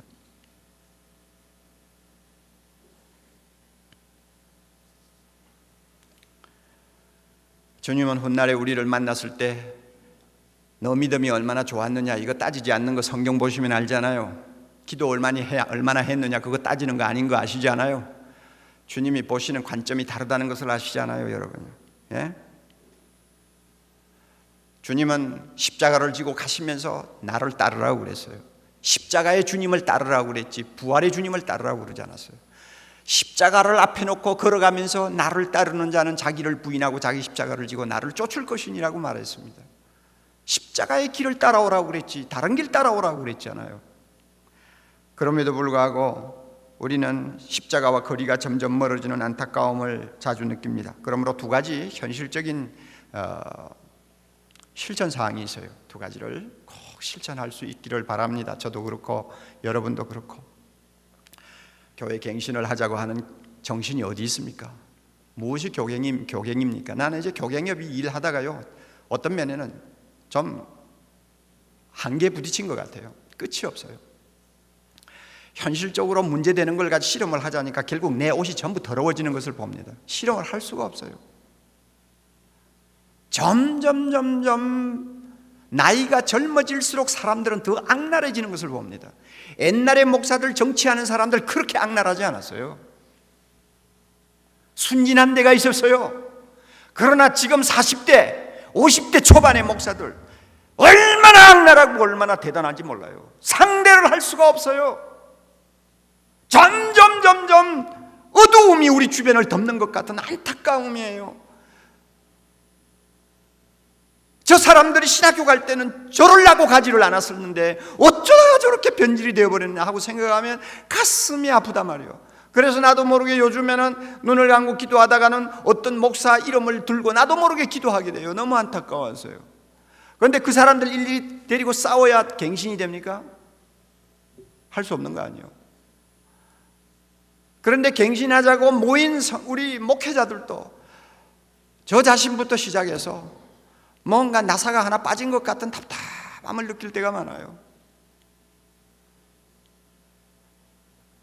A: 주님은 훗날에 우리를 만났을 때 너 믿음이 얼마나 좋았느냐 이거 따지지 않는 거 성경 보시면 알잖아요. 기도 얼마나 했느냐 그거 따지는 거 아닌 거 아시잖아요. 주님이 보시는 관점이 다르다는 것을 아시잖아요, 여러분. 예? 주님은 십자가를 지고 가시면서 나를 따르라고 그랬어요. 십자가의 주님을 따르라고 그랬지 부활의 주님을 따르라고 그러지 않았어요. 십자가를 앞에 놓고 걸어가면서 나를 따르는 자는 자기를 부인하고 자기 십자가를 지고 나를 쫓을 것이니라고 말했습니다. 십자가의 길을 따라오라고 그랬지 다른 길 따라오라고 그랬잖아요. 그럼에도 불구하고 우리는 십자가와 거리가 점점 멀어지는 안타까움을 자주 느낍니다. 그러므로 두 가지 현실적인 실천 사항이 있어요. 두 가지를 꼭 실천할 수 있기를 바랍니다. 저도 그렇고 여러분도 그렇고. 교회 갱신을 하자고 하는 정신이 어디 있습니까? 무엇이 교갱입니까? 나는 이제 교갱협이 일하다가요 어떤 면에는 좀 한계에 부딪힌 것 같아요. 끝이 없어요. 현실적으로 문제되는 걸 가지고 실험을 하자니까 결국 내 옷이 전부 더러워지는 것을 봅니다. 실험을 할 수가 없어요. 점점 나이가 젊어질수록 사람들은 더 악랄해지는 것을 봅니다. 옛날에 목사들 정치하는 사람들 그렇게 악랄하지 않았어요. 순진한 데가 있었어요. 그러나 지금 40대 50대 초반의 목사들 얼마나 얼마나 악랄하고 얼마나 대단한지 몰라요. 상대를 할 수가 없어요. 점점 어두움이 우리 주변을 덮는 것 같은 안타까움이에요. 저 사람들이 신학교 갈 때는 저러려고 가지를 않았었는데 어쩌다가 저렇게 변질이 되어버렸나 하고 생각하면 가슴이 아프단 말이에요. 그래서 나도 모르게 요즘에는 눈을 감고 기도하다가는 어떤 목사 이름을 들고 나도 모르게 기도하게 돼요. 너무 안타까워서요. 그런데 그 사람들 일일이 데리고 싸워야 갱신이 됩니까? 할 수 없는 거 아니에요. 그런데 갱신하자고 모인 우리 목회자들도 저 자신부터 시작해서 뭔가 나사가 하나 빠진 것 같은 답답함을 느낄 때가 많아요.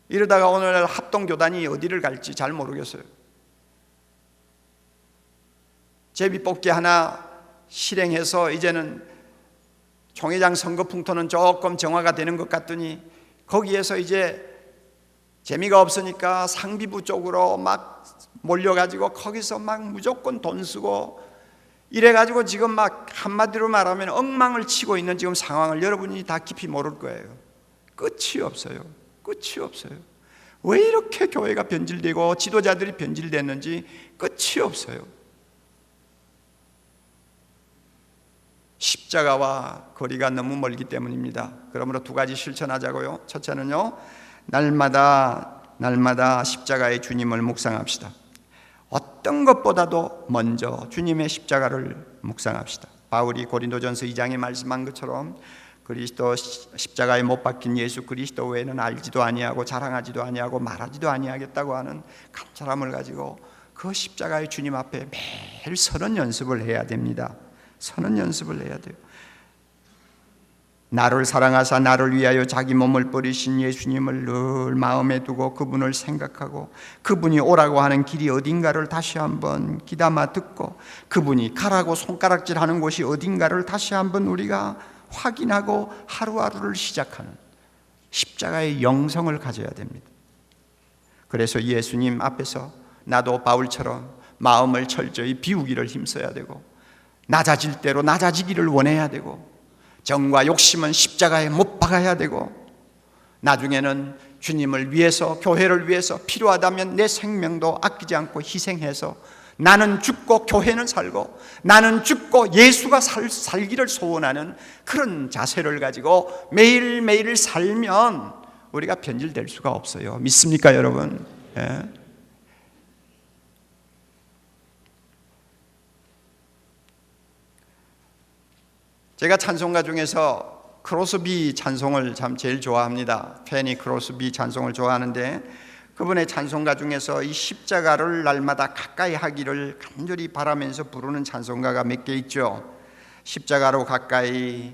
A: 이러다가 오늘 합동교단이 어디를 갈지 잘 모르겠어요. 제비뽑기 하나 실행해서 이제는 총회장 선거 풍토는 조금 정화가 되는 것 같더니 거기에서 이제 재미가 없으니까 상비부 쪽으로 막 몰려가지고 거기서 막 무조건 돈 쓰고 이래가지고 지금 막 한마디로 말하면 엉망을 치고 있는 지금 상황을 여러분이 다 깊이 모를 거예요. 끝이 없어요. 끝이 없어요. 왜 이렇게 교회가 변질되고 지도자들이 변질됐는지 끝이 없어요. 십자가와 거리가 너무 멀기 때문입니다. 그러므로 두 가지 실천하자고요. 첫째는요, 날마다 십자가의 주님을 묵상합시다. 어떤 것보다도 먼저 주님의 십자가를 묵상합시다. 바울이 고린도전서 2장에 말씀한 것처럼 그리스도 십자가에 못 박힌 예수 그리스도 외에는 알지도 아니하고 자랑하지도 아니하고 말하지도 아니하겠다고 하는 간절함을 가지고 그 십자가의 주님 앞에 매일 서는 연습을 해야 됩니다. 서는 연습을 해야 돼요. 나를 사랑하사 나를 위하여 자기 몸을 버리신 예수님을 늘 마음에 두고 그분을 생각하고 그분이 오라고 하는 길이 어딘가를 다시 한번 귀담아 듣고 그분이 가라고 손가락질하는 곳이 어딘가를 다시 한번 우리가 확인하고 하루하루를 시작하는 십자가의 영성을 가져야 됩니다. 그래서 예수님 앞에서 나도 바울처럼 마음을 철저히 비우기를 힘써야 되고 낮아질 대로 낮아지기를 원해야 되고 정과 욕심은 십자가에 못 박아야 되고 나중에는 주님을 위해서 교회를 위해서 필요하다면 내 생명도 아끼지 않고 희생해서 나는 죽고 교회는 살고 나는 죽고 예수가 살기를 소원하는 그런 자세를 가지고 매일매일 살면 우리가 변질될 수가 없어요. 믿습니까 여러분? 예. 제가 찬송가 중에서 크로스비 찬송을 참 제일 좋아합니다. 페니 크로스비 찬송을 좋아하는데 그분의 찬송가 중에서 이 십자가를 날마다 가까이 하기를 간절히 바라면서 부르는 찬송가가 몇 개 있죠. 십자가로 가까이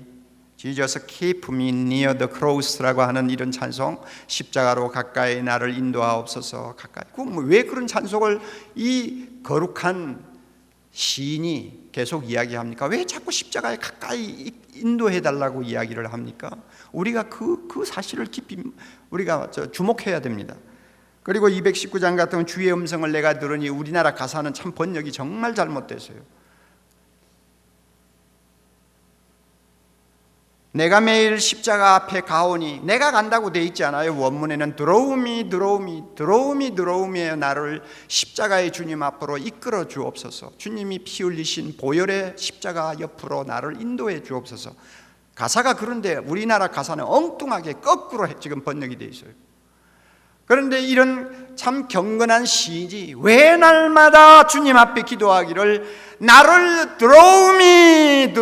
A: Jesus keep me near the cross라고 하는 이런 찬송, 십자가로 가까이 나를 인도하옵소서. 가까이. 왜 그런 찬송을 이 거룩한 시인이 계속 이야기합니까? 왜 자꾸 십자가에 가까이 인도해달라고 이야기를 합니까? 우리가 그 사실을 깊이 우리가 주목해야 됩니다. 그리고 219장 같은 주의 음성을 내가 들으니 우리나라 가사는 참 번역이 정말 잘못됐어요. 내가 매일 십자가 앞에 가오니, 내가 간다고 돼 있지 않아요. 원문에는 들어오미에 나를 십자가의 주님 앞으로 이끌어 주옵소서. 주님이 피 흘리신 보혈의 십자가 옆으로 나를 인도해 주옵소서. 가사가 그런데 우리나라 가사는 엉뚱하게 거꾸로 지금 번역이 돼 있어요. 그런데 이런 참 경건한 시인이 왜 날마다 주님 앞에 기도하기를 나를 들어오미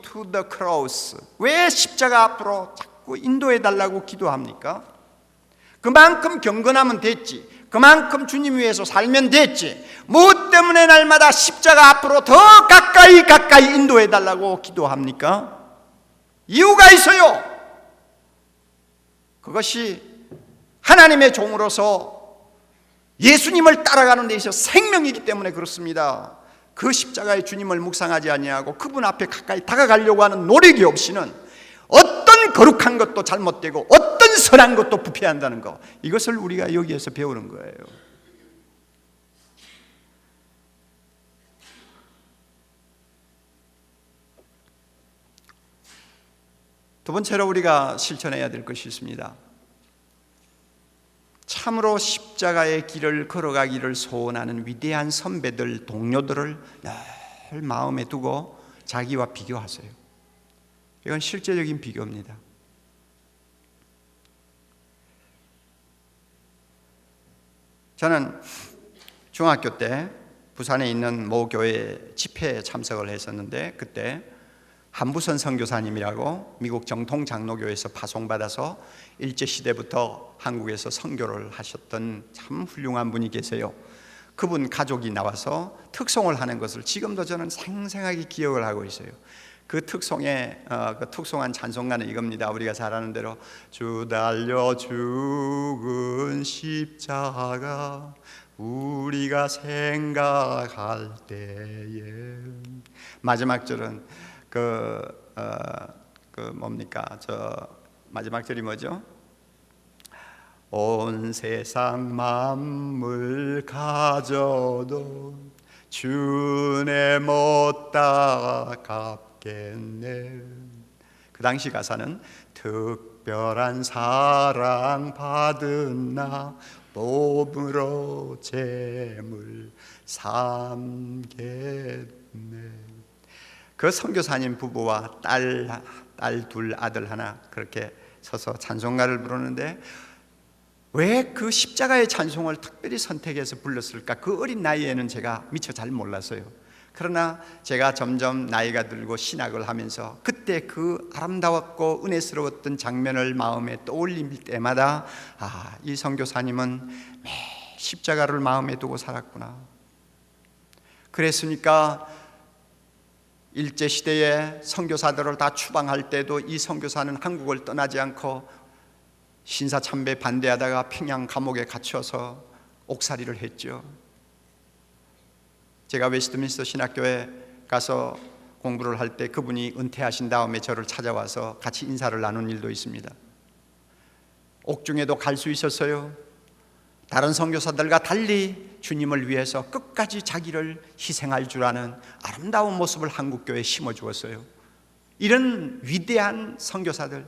A: to the cross, 왜 십자가 앞으로 자꾸 인도해달라고 기도합니까? 그만큼 경건하면 됐지, 그만큼 주님 위해서 살면 됐지, 무엇 때문에 날마다 십자가 앞으로 더 가까이 인도해달라고 기도합니까? 이유가 있어요. 그것이 하나님의 종으로서 예수님을 따라가는 데 있어서 생명이기 때문에 그렇습니다. 그 십자가의 주님을 묵상하지 아니하고 그분 앞에 가까이 다가가려고 하는 노력이 없이는 어떤 거룩한 것도 잘못되고 어떤 선한 것도 부패한다는 것, 이것을 우리가 여기에서 배우는 거예요. 두 번째로 우리가 실천해야 될 것이 있습니다. 참으로 십자가의 길을 걸어가기를 소원하는 위대한 선배들, 동료들을 늘 마음에 두고 자기와 비교하세요. 이건 실제적인 비교입니다. 저는 중학교 때 부산에 있는 모 교회 집회에 참석을 했었는데, 그때 한부선 선교사님이라고 미국 정통 장로교에서 파송받아서 일제시대부터 한국에서 선교를 하셨던 참 훌륭한 분이 계세요. 그분 가족이 나와서 특송을 하는 것을 지금도 저는 생생하게 기억을 하고 있어요. 그 특송의 그 특송한 찬송가는 이겁니다. 우리가 잘 아는 대로 주 달려 죽은 십자가 우리가 생각할 때에, 마지막 절은 마지막 절이 뭐죠? 온 세상 만물 가져도 주내 못 갚겠네. 그 당시 가사는 특별한 사랑 받은 나 몸으로 재물 삼겠네. 그 선교사님 부부와 딸 둘, 아들 하나 그렇게 서서 찬송가를 부르는데, 왜 그 십자가의 찬송을 특별히 선택해서 불렀을까? 그 어린 나이에는 제가 미처 잘 몰랐어요. 그러나 제가 점점 나이가 들고 신학을 하면서 그때 그 아름다웠고 은혜스러웠던 장면을 마음에 떠올릴 때마다 이 선교사님은 매 십자가를 마음에 두고 살았구나. 그랬으니까 일제시대에 선교사들을 다 추방할 때도 이 선교사는 한국을 떠나지 않고 신사참배 반대하다가 평양 감옥에 갇혀서 옥살이를 했죠. 제가 웨스트민스터 신학교에 가서 공부를 할 때 그분이 은퇴하신 다음에 저를 찾아와서 같이 인사를 나눈 일도 있습니다. 옥중에도 갈 수 있었어요. 다른 선교사들과 달리 주님을 위해서 끝까지 자기를 희생할 줄 아는 아름다운 모습을 한국교회에 심어주었어요. 이런 위대한 선교사들,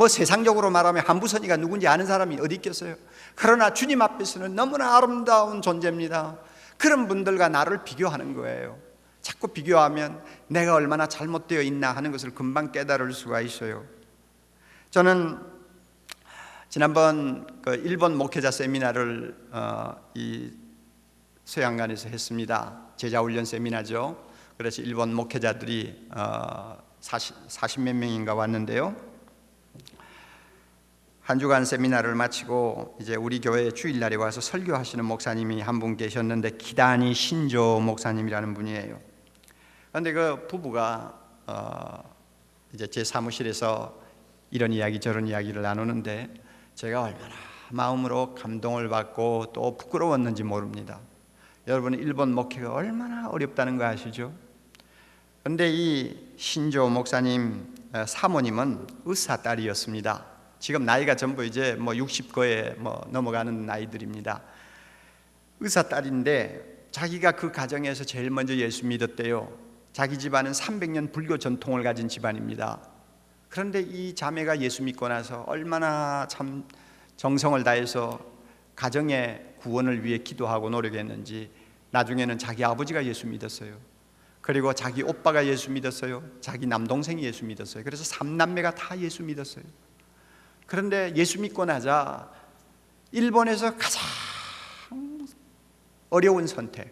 A: 세상적으로 말하면 한부선이가 누군지 아는 사람이 어디 있겠어요? 그러나 주님 앞에서는 너무나 아름다운 존재입니다. 그런 분들과 나를 비교하는 거예요. 자꾸 비교하면 내가 얼마나 잘못되어 있나 하는 것을 금방 깨달을 수가 있어요. 저는 지난번 일본 목회자 세미나를 이 서양관에서 했습니다. 제자훈련 세미나죠. 그래서 일본 목회자들이 40몇 명인가 왔는데요. 한 주간 세미나를 마치고 이제 우리 교회 주일날에 와서 설교하시는 목사님이 한 분 계셨는데, 기다니 신조 목사님이라는 분이에요. 그런데 그 부부가 이제 제 사무실에서 이런 이야기 저런 이야기를 나누는데, 제가 얼마나 마음으로 감동을 받고 또 부끄러웠는지 모릅니다. 여러분, 일본 목회가 얼마나 어렵다는 거 아시죠? 그런데 이 신조 목사님 사모님은 의사 딸이었습니다. 지금 나이가 전부 이제 60거에 넘어가는 나이들입니다. 의사 딸인데 자기가 그 가정에서 제일 먼저 예수 믿었대요. 자기 집안은 300년 불교 전통을 가진 집안입니다. 그런데 이 자매가 예수 믿고 나서 얼마나 참 정성을 다해서 가정의 구원을 위해 기도하고 노력했는지, 나중에는 자기 아버지가 예수 믿었어요. 그리고 자기 오빠가 예수 믿었어요. 자기 남동생이 예수 믿었어요. 그래서 3남매가 다 예수 믿었어요. 그런데 예수 믿고 나자 일본에서 가장 어려운 선택,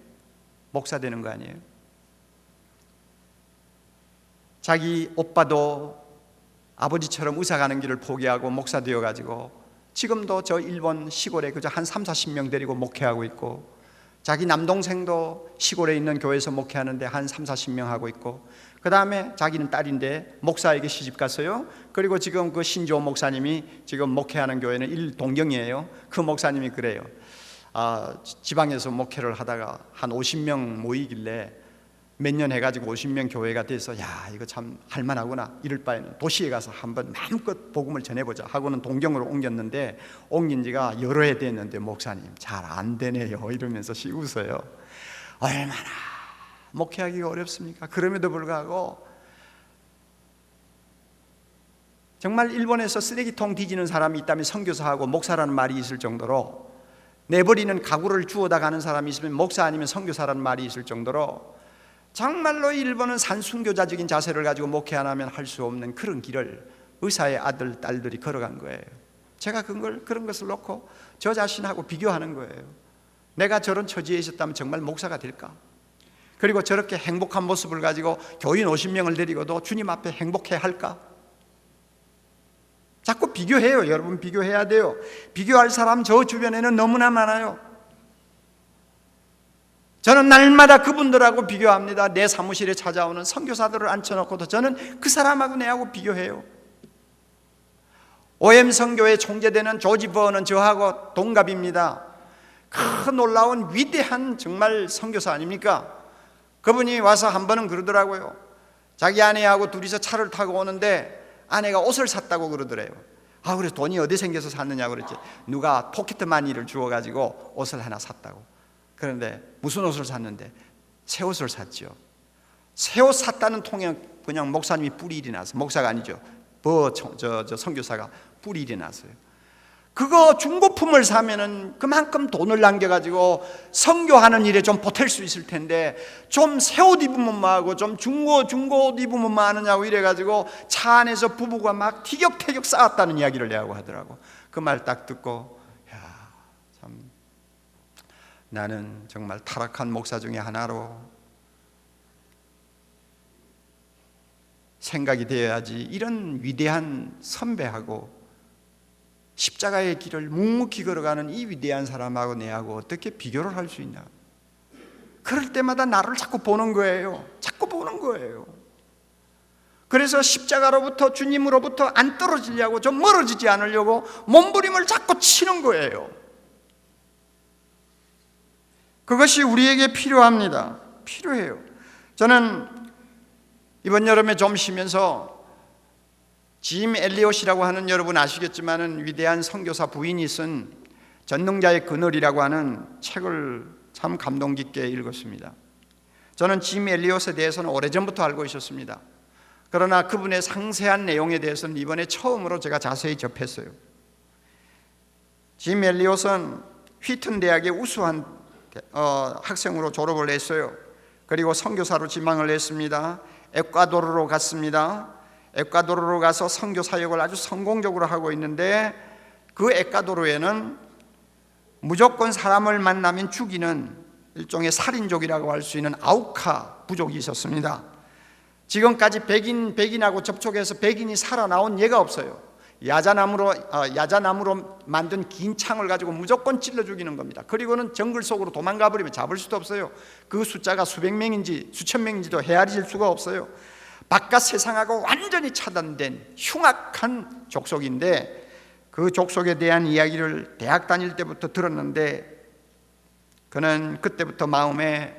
A: 목사 되는 거 아니에요? 자기 오빠도 아버지처럼 의사 가는 길을 포기하고 목사 되어가지고 지금도 저 일본 시골에 그저 한 30-40명 데리고 목회하고 있고, 자기 남동생도 시골에 있는 교회에서 목회하는데 한 30-40명 하고 있고, 그 다음에 자기는 딸인데 목사에게 시집 갔어요. 그리고 지금 그 신조 목사님이 지금 목회하는 교회는 일동경이에요. 그 목사님이 그래요. 지방에서 목회를 하다가 한 50명 모이길래 몇 년 해가지고 50명 교회가 돼서 이거 참 할만하구나, 이럴 바에는 도시에 가서 한번 마음껏 복음을 전해보자 하고는 동경으로 옮겼는데, 옮긴 지가 여러 해 됐는데 목사님 잘 안 되네요 이러면서 웃어요. 얼마나 목회하기가 어렵습니까? 그럼에도 불구하고 정말 일본에서 쓰레기통 뒤지는 사람이 있다면 선교사하고 목사라는 말이 있을 정도로, 내버리는 가구를 주워다 가는 사람이 있으면 목사 아니면 선교사라는 말이 있을 정도로 정말로 일본은 산순교자적인 자세를 가지고 목회 안 하면 할 수 없는 그런 길을 의사의 아들, 딸들이 걸어간 거예요. 제가 그런 것을 놓고 저 자신하고 비교하는 거예요. 내가 저런 처지에 있었다면 정말 목사가 될까? 그리고 저렇게 행복한 모습을 가지고 교인 50명을 데리고도 주님 앞에 행복해 할까? 자꾸 비교해요. 여러분, 비교해야 돼요. 비교할 사람 저 주변에는 너무나 많아요. 저는 날마다 그분들하고 비교합니다. 내 사무실에 찾아오는 선교사들을 앉혀놓고도 저는 그 사람하고 내하고 비교해요. OM 선교회 총재되는 조지 버는 저하고 동갑입니다. 큰 놀라운 위대한 정말 선교사 아닙니까? 그분이 와서 한 번은 그러더라고요. 자기 아내하고 둘이서 차를 타고 오는데 아내가 옷을 샀다고 그러더래요. 그래서 돈이 어디 생겨서 샀느냐고 그랬지. 누가 포켓머니를 주어가지고 옷을 하나 샀다고. 그런데 무슨 옷을 샀는데 새 옷을 샀죠. 새 옷 샀다는 통에 그냥 목사님이 뿔이 일이 났어요. 목사가 아니죠. 선교사가 뿔이 일이 났어요. 그거 중고품을 사면은 그만큼 돈을 남겨가지고 선교하는 일에 좀 보탤 수 있을 텐데, 좀 새 옷 입으면 뭐하고 좀 중고 옷 입으면 뭐 하느냐고 이래가지고 차 안에서 부부가 막 티격태격 싸웠다는 이야기를 내하고 하더라고. 그 말 딱 듣고, 참 나는 정말 타락한 목사 중에 하나로 생각이 되어야지. 이런 위대한 선배하고 십자가의 길을 묵묵히 걸어가는 이 위대한 사람하고 내하고 어떻게 비교를 할 수 있나? 그럴 때마다 나를 자꾸 보는 거예요. 자꾸 보는 거예요. 그래서 십자가로부터, 주님으로부터 안 떨어지려고, 좀 멀어지지 않으려고 몸부림을 자꾸 치는 거예요. 그것이 우리에게 필요합니다. 필요해요. 저는 이번 여름에 좀 쉬면서 짐 엘리엇이라고 하는, 여러분 아시겠지만은 위대한 선교사 부인이 쓴 전능자의 그늘이라고 하는 책을 참 감동 깊게 읽었습니다. 저는 짐 엘리엇에 대해서는 오래전부터 알고 있었습니다. 그러나 그분의 상세한 내용에 대해서는 이번에 처음으로 제가 자세히 접했어요. 짐 엘리엇은 휘튼 대학의 우수한 학생으로 졸업을 했어요. 그리고 선교사로 지망을 했습니다. 에콰도르로 갔습니다. 에콰도르로 가서 선교 사역을 아주 성공적으로 하고 있는데, 그 에콰도르에는 무조건 사람을 만나면 죽이는 일종의 살인족이라고 할 수 있는 아우카 부족이 있었습니다. 지금까지 백인하고 접촉해서 백인이 살아나온 예가 없어요. 야자나무로 만든 긴 창을 가지고 무조건 찔러 죽이는 겁니다. 그리고는 정글 속으로 도망가 버리면 잡을 수도 없어요. 그 숫자가 수백 명인지 수천 명인지도 헤아릴 수가 없어요. 바깥 세상하고 완전히 차단된 흉악한 족속인데, 그 족속에 대한 이야기를 대학 다닐 때부터 들었는데, 그는 그때부터 마음에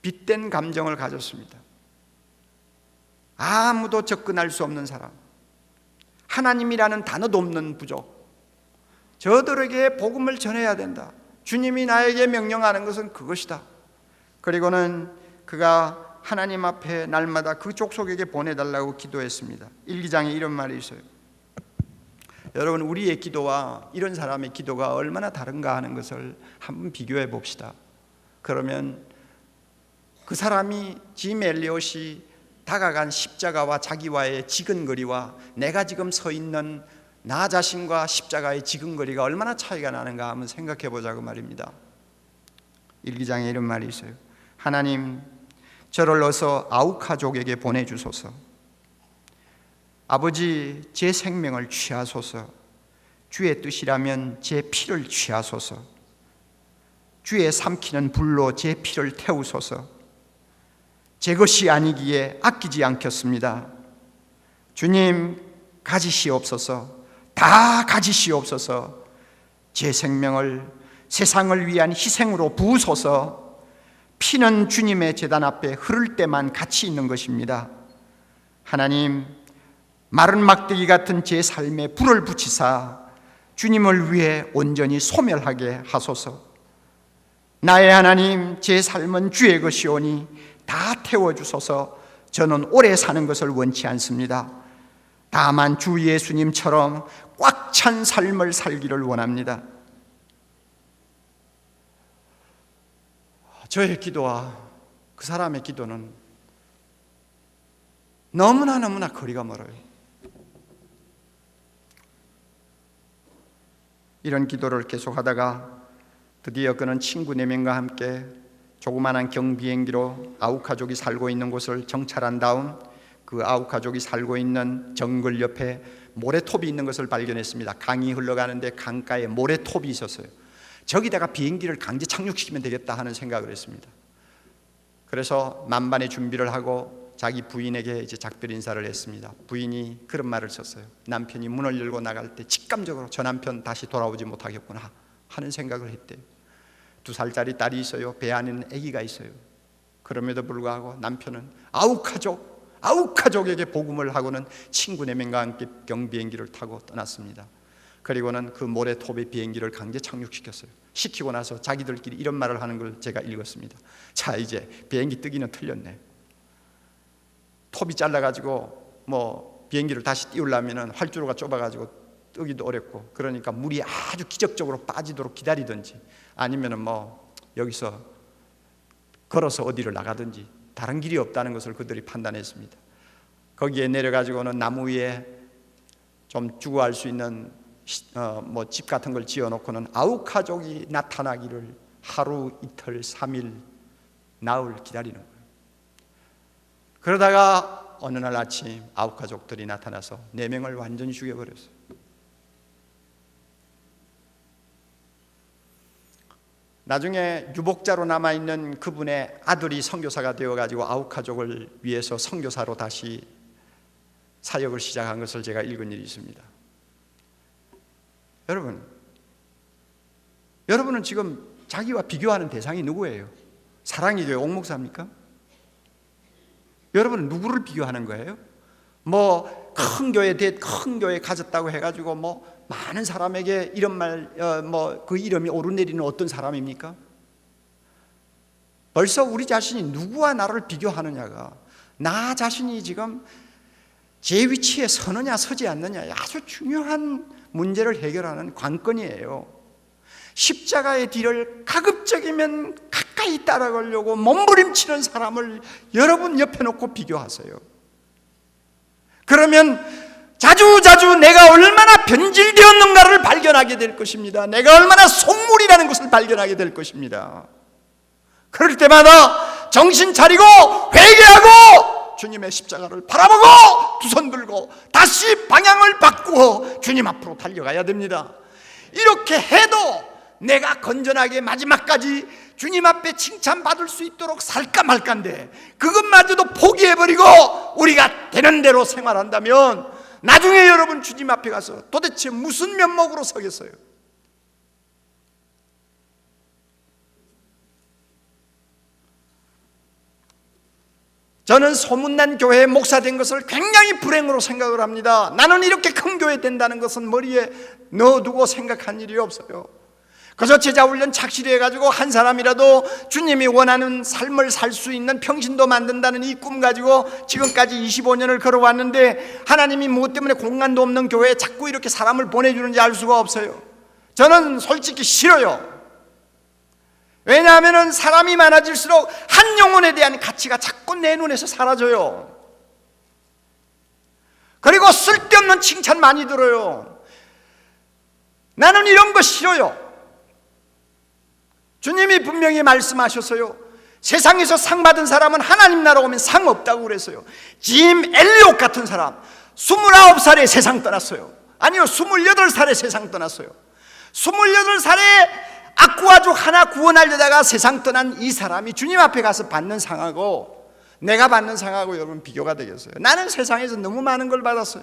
A: 빗된 감정을 가졌습니다. 아무도 접근할 수 없는 사람, 하나님이라는 단어도 없는 부족, 저들에게 복음을 전해야 된다. 주님이 나에게 명령하는 것은 그것이다. 그리고는 그가 하나님 앞에 날마다 그 족속에게 보내달라고 기도했습니다. 1기장에 이런 말이 있어요. 여러분, 우리의 기도와 이런 사람의 기도가 얼마나 다른가 하는 것을 한번 비교해 봅시다. 그러면 그 사람이, 짐 엘리엇이 다가간 십자가와 자기와의 지근거리와 내가 지금 서 있는 나 자신과 십자가의 지근거리가 얼마나 차이가 나는가 한번 생각해 보자고 말입니다. 1기장에 이런 말이 있어요. 하나님, 저를 어서 아우카족에게 보내주소서. 아버지, 제 생명을 취하소서. 주의 뜻이라면 제 피를 취하소서. 주의 삼키는 불로 제 피를 태우소서. 제 것이 아니기에 아끼지 않겠습니다. 주님, 가지시옵소서. 다 가지시옵소서. 제 생명을 세상을 위한 희생으로 부으소서. 피는 주님의 제단 앞에 흐를 때만 가치 있는 것입니다. 하나님, 마른 막대기 같은 제 삶에 불을 붙이사 주님을 위해 온전히 소멸하게 하소서. 나의 하나님, 제 삶은 주의 것이오니 다 태워주소서. 저는 오래 사는 것을 원치 않습니다. 다만 주 예수님처럼 꽉 찬 삶을 살기를 원합니다. 저의 기도와 그 사람의 기도는 너무나 거리가 멀어요. 이런 기도를 계속하다가 드디어 그는 친구 4명과 함께 조그마한 경비행기로 아우카족이 살고 있는 곳을 정찰한 다음 그 아우카족이 살고 있는 정글 옆에 모래톱이 있는 것을 발견했습니다. 강이 흘러가는데 강가에 모래톱이 있었어요. 저기다가 비행기를 강제 착륙시키면 되겠다 하는 생각을 했습니다. 그래서 만반의 준비를 하고 자기 부인에게 이제 작별 인사를 했습니다. 부인이 그런 말을 썼어요. 남편이 문을 열고 나갈 때 직감적으로 저 남편 다시 돌아오지 못하겠구나 하는 생각을 했대요. 2살짜리 딸이 있어요. 배 안에는 아기가 있어요. 그럼에도 불구하고 남편은 아우카족에게 복음을 하고는 친구 4명과 함께 경비행기를 타고 떠났습니다. 그리고는 그 모래톱의 비행기를 강제 착륙시켰어요. 시키고 나서 자기들끼리 이런 말을 하는 걸 제가 읽었습니다. 자, 이제 비행기 뜨기는 틀렸네. 톱이 잘라가지고 비행기를 다시 띄우려면 활주로가 좁아가지고 뜨기도 어렵고, 그러니까 물이 아주 기적적으로 빠지도록 기다리든지 아니면 여기서 걸어서 어디를 나가든지 다른 길이 없다는 것을 그들이 판단했습니다. 거기에 내려가지고는 나무 위에 좀 주거할 수 있는 집 같은 걸 지어놓고는 아우카족이 나타나기를 하루, 이틀, 3일, 나흘 기다리는 거예요. 그러다가 어느 날 아침 아우카족들이 나타나서 4명을 완전히 죽여버렸어요. 나중에 유복자로 남아있는 그분의 아들이 선교사가 되어가지고 아우카족을 위해서 선교사로 다시 사역을 시작한 것을 제가 읽은 일이 있습니다. 여러분은 지금 자기와 비교하는 대상이 누구예요? 사랑의 교회 옥목사입니까? 여러분은 누구를 비교하는 거예요? 큰 교회 가졌다고 해가지고 많은 사람에게 이런 말, 그 이름이 오르내리는 어떤 사람입니까? 벌써 우리 자신이 누구와 나를 비교하느냐가 나 자신이 지금 제 위치에 서느냐 서지 않느냐 아주 중요한 문제를 해결하는 관건이에요. 십자가의 뒤를 가급적이면 가까이 따라가려고 몸부림치는 사람을 여러분 옆에 놓고 비교하세요. 그러면 자주 내가 얼마나 변질되었는가를 발견하게 될 것입니다. 내가 얼마나 속물이라는 것을 발견하게 될 것입니다. 그럴 때마다 정신 차리고 회개하고 주님의 십자가를 바라보고 두 손 들고 다시 방향을 바꾸어 주님 앞으로 달려가야 됩니다. 이렇게 해도 내가 건전하게 마지막까지 주님 앞에 칭찬받을 수 있도록 살까 말까인데 그것마저도 포기해버리고 우리가 되는 대로 생활한다면 나중에 여러분 주님 앞에 가서 도대체 무슨 면목으로 서겠어요? 저는 소문난 교회에 목사 된 것을 굉장히 불행으로 생각을 합니다. 나는 이렇게 큰 교회 된다는 것은 머리에 넣어두고 생각한 일이 없어요. 그래서 제자훈련 착실히 해가지고 한 사람이라도 주님이 원하는 삶을 살 수 있는 평신도 만든다는 이 꿈 가지고 지금까지 25년을 걸어왔는데 하나님이 무엇 때문에 공간도 없는 교회에 자꾸 이렇게 사람을 보내주는지 알 수가 없어요. 저는 솔직히 싫어요. 왜냐하면 사람이 많아질수록 한 영혼에 대한 가치가 자꾸 내 눈에서 사라져요. 그리고 쓸데없는 칭찬 많이 들어요. 나는 이런 거 싫어요. 주님이 분명히 말씀하셨어요. 세상에서 상 받은 사람은 하나님 나라 오면 상 없다고 그랬어요. 짐 엘리옥 같은 사람 29살에 세상 떠났어요. 아니요, 28살에 세상 떠났어요. 28살에 악구가족 하나 구원하려다가 세상 떠난 이 사람이 주님 앞에 가서 받는 상하고 내가 받는 상하고 여러분 비교가 되겠어요? 나는 세상에서 너무 많은 걸 받았어요.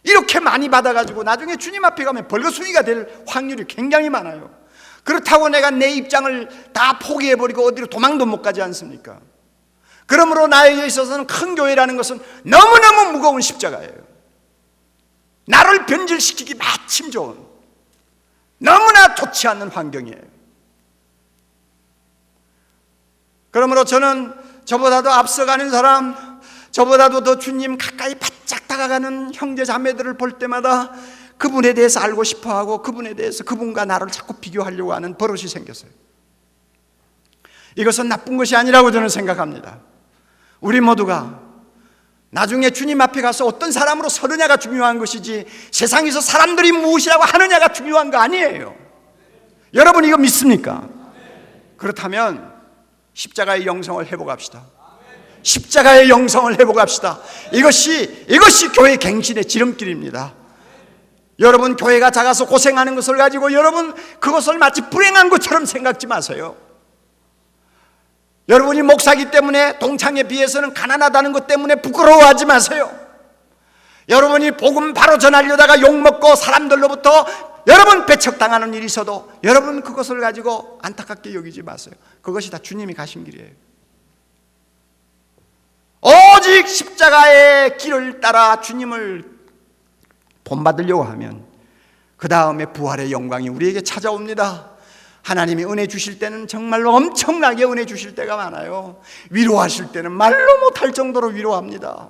A: 이렇게 많이 받아가지고 나중에 주님 앞에 가면 벌거숭이가 될 확률이 굉장히 많아요. 그렇다고 내가 내 입장을 다 포기해버리고 어디로 도망도 못 가지 않습니까? 그러므로 나에게 있어서는 큰 교회라는 것은 너무너무 무거운 십자가예요. 나를 변질시키기 마침 좋은 너무나 좋지 않는 환경이에요. 그러므로 저는 저보다도 앞서가는 사람, 저보다도 더 주님 가까이 바짝 다가가는 형제 자매들을 볼 때마다 그분에 대해서 알고 싶어하고 그분에 대해서 그분과 나를 자꾸 비교하려고 하는 버릇이 생겼어요. 이것은 나쁜 것이 아니라고 저는 생각합니다. 우리 모두가 나중에 주님 앞에 가서 어떤 사람으로 서느냐가 중요한 것이지 세상에서 사람들이 무엇이라고 하느냐가 중요한 거 아니에요. 여러분 이거 믿습니까? 그렇다면 십자가의 영성을 회복합시다. 십자가의 영성을 회복합시다. 이것이 교회 갱신의 지름길입니다. 여러분 교회가 작아서 고생하는 것을 가지고 여러분 그것을 마치 불행한 것처럼 생각지 마세요. 여러분이 목사기 때문에 동창에 비해서는 가난하다는 것 때문에 부끄러워하지 마세요. 여러분이 복음 바로 전하려다가 욕먹고 사람들로부터 여러분 배척당하는 일이 있어도 여러분 그것을 가지고 안타깝게 여기지 마세요. 그것이 다 주님이 가신 길이에요. 오직 십자가의 길을 따라 주님을 본받으려고 하면 그 다음에 부활의 영광이 우리에게 찾아옵니다. 하나님이 은혜 주실 때는 정말로 엄청나게 은혜 주실 때가 많아요. 위로하실 때는 말로 못할 정도로 위로합니다.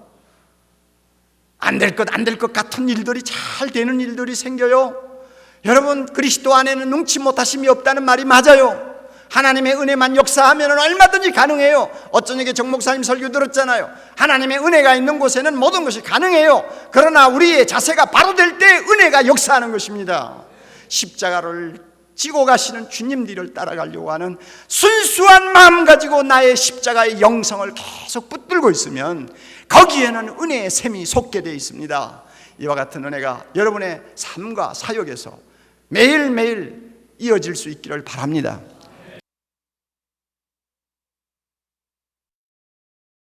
A: 안 될 것 같은 일들이 잘 되는 일들이 생겨요. 여러분 그리스도 안에는 능치 못하심이 없다는 말이 맞아요. 하나님의 은혜만 역사하면 얼마든지 가능해요. 어쩌니게 정 목사님 설교 들었잖아요. 하나님의 은혜가 있는 곳에는 모든 것이 가능해요. 그러나 우리의 자세가 바로 될 때 은혜가 역사하는 것입니다. 십자가를 지고 가시는 주님 뒤를 따라가려고 하는 순수한 마음 가지고 나의 십자가의 영성을 계속 붙들고 있으면 거기에는 은혜의 샘이 솟게 되어 있습니다. 이와 같은 은혜가 여러분의 삶과 사역에서 매일매일 이어질 수 있기를 바랍니다.